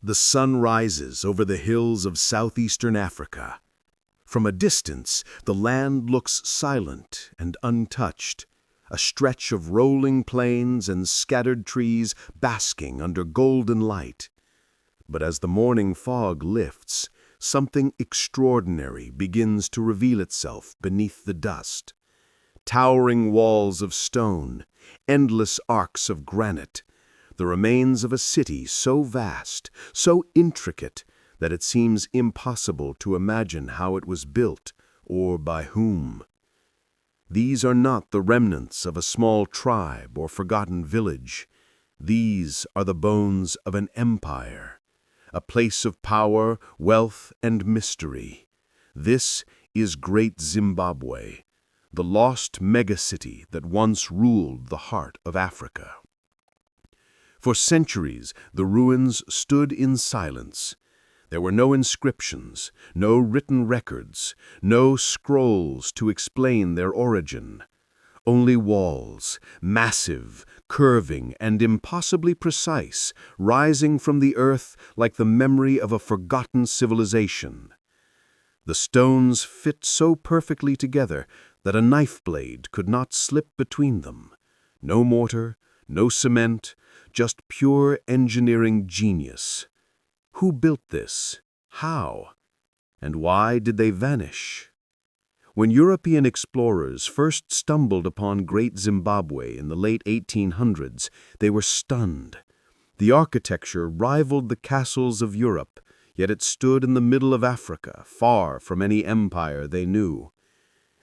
The sun rises over the hills of southeastern Africa. From a distance, the land looks silent and untouched, a stretch of rolling plains and scattered trees basking under golden light. But as the morning fog lifts, something extraordinary begins to reveal itself beneath the dust. Towering walls of stone, endless arcs of granite, the remains of a city so vast, so intricate, that it seems impossible to imagine how it was built or by whom. These are not the remnants of a small tribe or forgotten village. These are the bones of an empire, a place of power, wealth, and mystery. This is Great Zimbabwe, the lost megacity that once ruled the heart of Africa. For centuries, the ruins stood in silence. There were no inscriptions, no written records, no scrolls to explain their origin. Only walls, massive, curving, and impossibly precise, rising from the earth like the memory of a forgotten civilization. The stones fit so perfectly together that a knife blade could not slip between them. No mortar, no cement, just pure engineering genius. Who built this? How? And why did they vanish? When European explorers first stumbled upon Great Zimbabwe in the late 1800s, they were stunned. The architecture rivaled the castles of Europe, yet it stood in the middle of Africa, far from any empire they knew.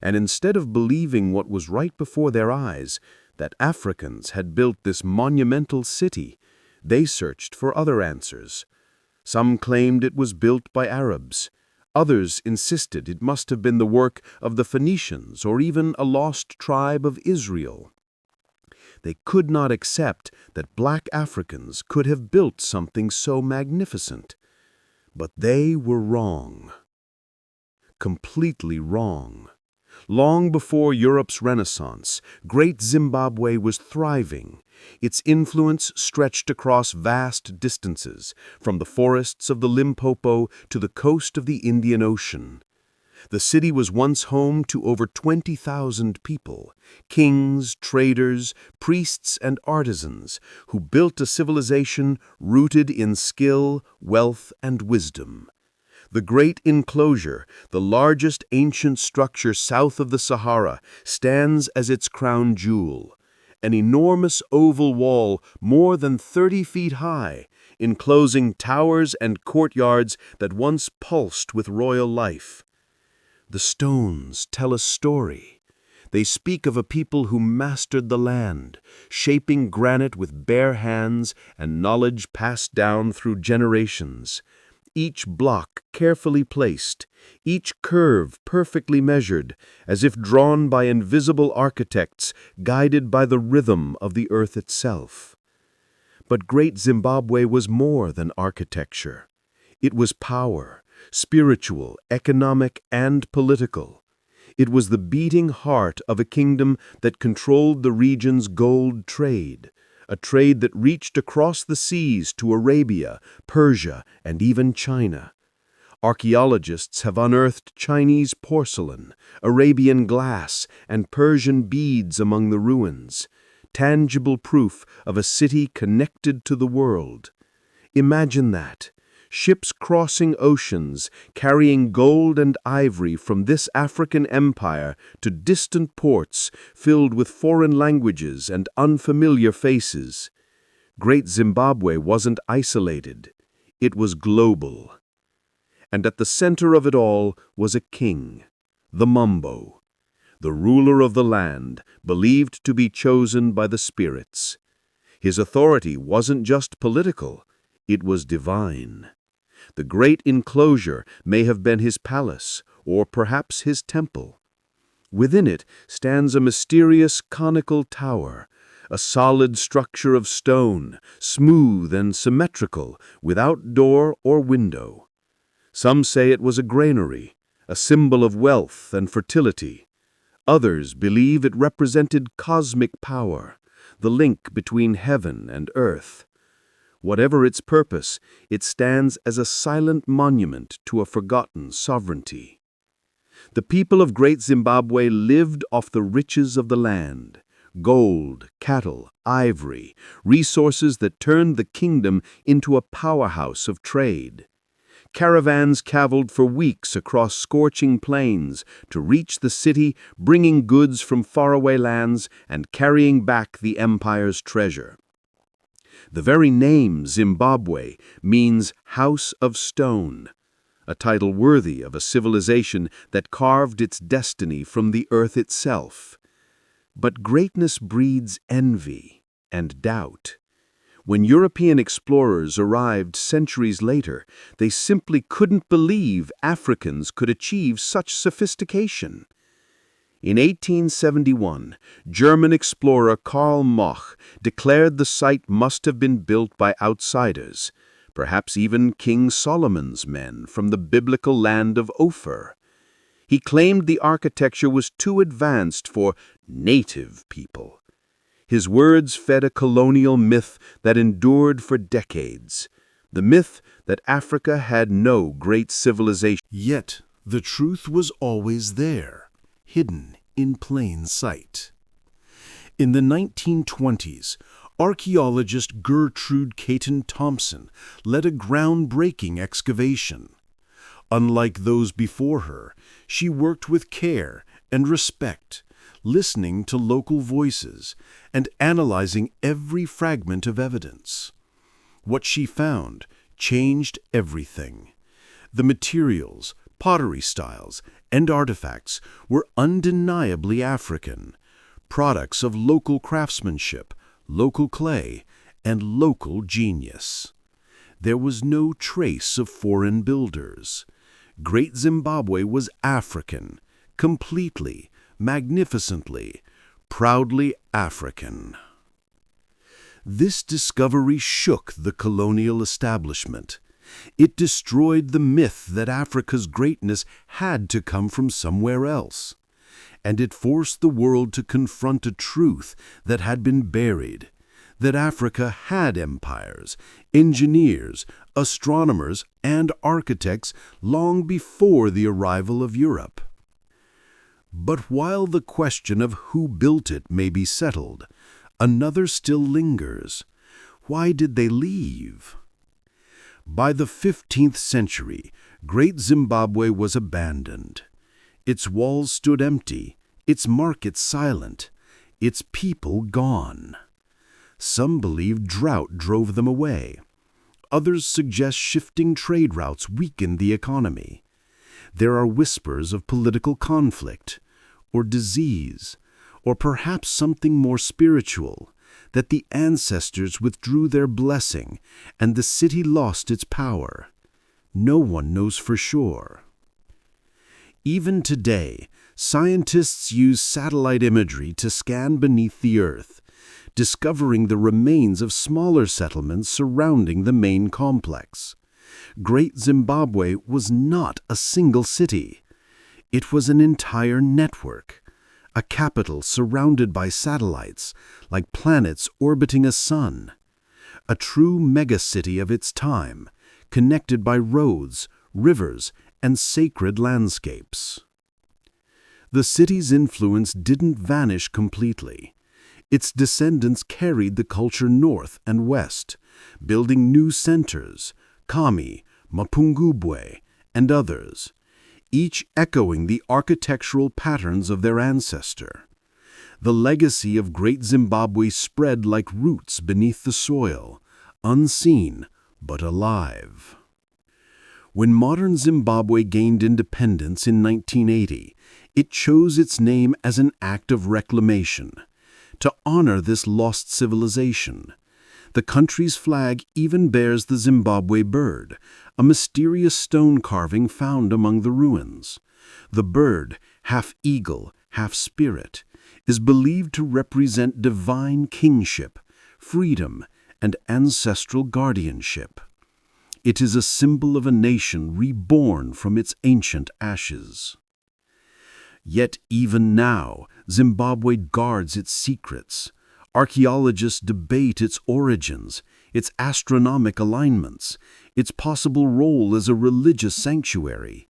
And instead of believing what was right before their eyes, that Africans had built this monumental city, they searched for other answers. Some claimed it was built by Arabs. Others insisted it must have been the work of the Phoenicians or even a lost tribe of Israel. They could not accept that black Africans could have built something so magnificent. But they were wrong. Completely wrong. Long before Europe's Renaissance, Great Zimbabwe was thriving. Its influence stretched across vast distances, from the forests of the Limpopo to the coast of the Indian Ocean. The city was once home to over 20,000 people, kings, traders, priests, and artisans, who built a civilization rooted in skill, wealth, and wisdom. The Great Enclosure, the largest ancient structure south of the Sahara, stands as its crown jewel. An enormous oval wall more than 30 feet high, enclosing towers and courtyards that once pulsed with royal life. The stones tell a story. They speak of a people who mastered the land, shaping granite with bare hands and knowledge passed down through generations. Each block carefully placed, each curve perfectly measured, as if drawn by invisible architects guided by the rhythm of the earth itself. But Great Zimbabwe was more than architecture. It was power, spiritual, economic, and political. It was the beating heart of a kingdom that controlled the region's gold trade, a trade that reached across the seas to Arabia, Persia, and even China. Archaeologists have unearthed Chinese porcelain, Arabian glass, and Persian beads among the ruins, tangible proof of a city connected to the world. Imagine that. Ships crossing oceans, carrying gold and ivory from this African empire to distant ports filled with foreign languages and unfamiliar faces. Great Zimbabwe wasn't isolated. It was global. And at the center of it all was a king, the Mumbo, the ruler of the land, believed to be chosen by the spirits. His authority wasn't just political, it was divine. The Great Enclosure may have been his palace, or perhaps his temple. Within it stands a mysterious conical tower, a solid structure of stone, smooth and symmetrical, without door or window. Some say it was a granary, a symbol of wealth and fertility. Others believe it represented cosmic power, the link between heaven and earth. Whatever its purpose, it stands as a silent monument to a forgotten sovereignty. The people of Great Zimbabwe lived off the riches of the land: gold, cattle, ivory, resources that turned the kingdom into a powerhouse of trade. Caravans traveled for weeks across scorching plains to reach the city, bringing goods from faraway lands and carrying back the empire's treasure. The very name Zimbabwe means House of Stone, a title worthy of a civilization that carved its destiny from the earth itself. But greatness breeds envy and doubt. When European explorers arrived centuries later, they simply couldn't believe Africans could achieve such sophistication. In 1871, German explorer Karl Mach declared the site must have been built by outsiders, perhaps even King Solomon's men from the biblical land of Ophir. He claimed the architecture was too advanced for native people. His words fed a colonial myth that endured for decades, the myth that Africa had no great civilization. Yet the truth was always there, hidden in plain sight. In the 1920s, archaeologist Gertrude Caton Thompson led a groundbreaking excavation. Unlike those before her, she worked with care and respect, listening to local voices and analyzing every fragment of evidence. What she found changed everything. The materials, pottery styles, and artifacts were undeniably African, products of local craftsmanship, local clay, and local genius. There was no trace of foreign builders. Great Zimbabwe was African, completely, magnificently, proudly African. This discovery shook the colonial establishment. It destroyed the myth that Africa's greatness had to come from somewhere else. And it forced the world to confront a truth that had been buried, that Africa had empires, engineers, astronomers, and architects long before the arrival of Europe. But while the question of who built it may be settled, another still lingers. Why did they leave? By the 15th century, Great Zimbabwe was abandoned. Its walls stood empty, its markets silent, its people gone. Some believe drought drove them away. Others suggest shifting trade routes weakened the economy. There are whispers of political conflict, or disease, or perhaps something more spiritual, that the ancestors withdrew their blessing and the city lost its power. No one knows for sure. Even today, scientists use satellite imagery to scan beneath the earth, discovering the remains of smaller settlements surrounding the main complex. Great Zimbabwe was not a single city. It was an entire network, a capital surrounded by satellites, like planets orbiting a sun. A true megacity of its time, connected by roads, rivers, and sacred landscapes. The city's influence didn't vanish completely. Its descendants carried the culture north and west, building new centers, Kami, Mapungubwe, and others, each echoing the architectural patterns of their ancestor. The legacy of Great Zimbabwe spread like roots beneath the soil, unseen but alive. When modern Zimbabwe gained independence in 1980, it chose its name as an act of reclamation, to honor this lost civilization. The country's flag even bears the Zimbabwe bird, a mysterious stone carving found among the ruins. The bird, half eagle, half spirit, is believed to represent divine kingship, freedom, and ancestral guardianship. It is a symbol of a nation reborn from its ancient ashes. Yet even now, Zimbabwe guards its secrets. Archaeologists debate its origins, its astronomic alignments, its possible role as a religious sanctuary.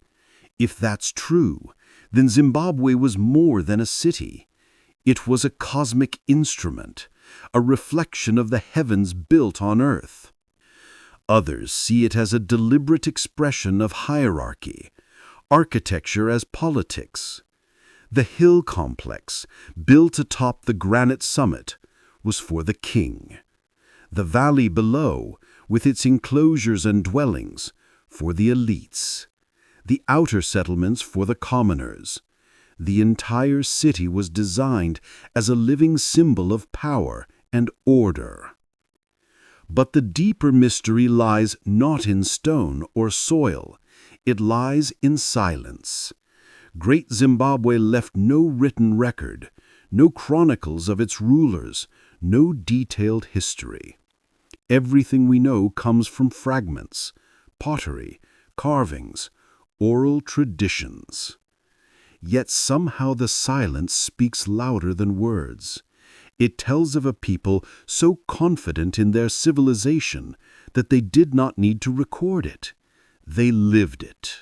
If that's true, then Zimbabwe was more than a city. It was a cosmic instrument, a reflection of the heavens built on earth. Others see it as a deliberate expression of hierarchy, architecture as politics. The hill complex, built atop the granite summit, was for the king. The valley below, with its enclosures and dwellings, for the elites. The outer settlements for the commoners. The entire city was designed as a living symbol of power and order. But the deeper mystery lies not in stone or soil. It lies in silence. Great Zimbabwe left no written record, no chronicles of its rulers, no detailed history. Everything we know comes from fragments, pottery, carvings, oral traditions. Yet somehow the silence speaks louder than words. It tells of a people so confident in their civilization that they did not need to record it. They lived it.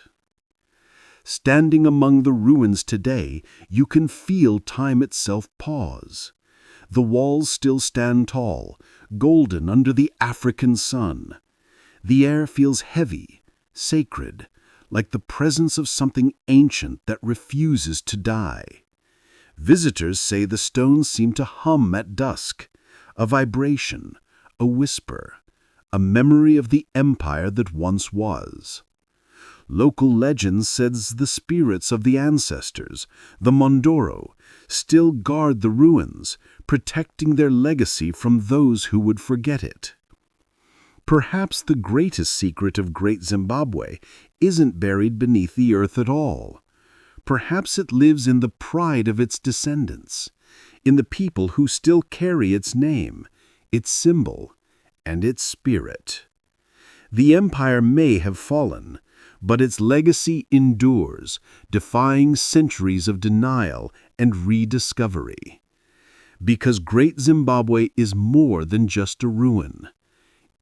Standing among the ruins today, you can feel time itself pause. The walls still stand tall, golden under the African sun. The air feels heavy, sacred, like the presence of something ancient that refuses to die. Visitors say the stones seem to hum at dusk, a vibration, a whisper, a memory of the empire that once was. Local legend says the spirits of the ancestors, the Mondoro, still guard the ruins, protecting their legacy from those who would forget it. Perhaps the greatest secret of Great Zimbabwe isn't buried beneath the earth at all. Perhaps it lives in the pride of its descendants, in the people who still carry its name, its symbol, and its spirit. The empire may have fallen, but its legacy endures, defying centuries of denial and rediscovery. Because Great Zimbabwe is more than just a ruin.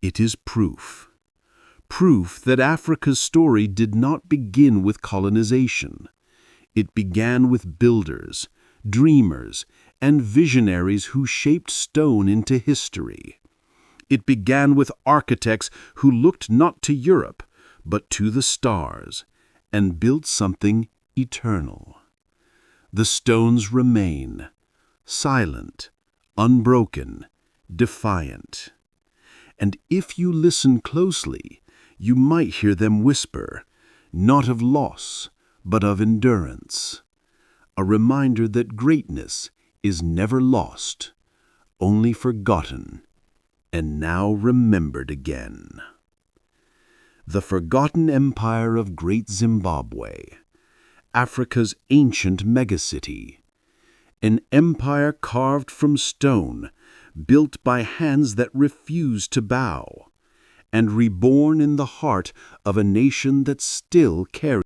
It is proof. Proof that Africa's story did not begin with colonization. It began with builders, dreamers, and visionaries who shaped stone into history. It began with architects who looked not to Europe, but to the stars, and built something eternal. The stones remain, silent, unbroken, defiant. And if you listen closely, you might hear them whisper, not of loss, but of endurance. A reminder that greatness is never lost, only forgotten, and now remembered again. The forgotten empire of Great Zimbabwe, Africa's ancient megacity. An empire carved from stone, built by hands that refuse to bow, and reborn in the heart of a nation that still carries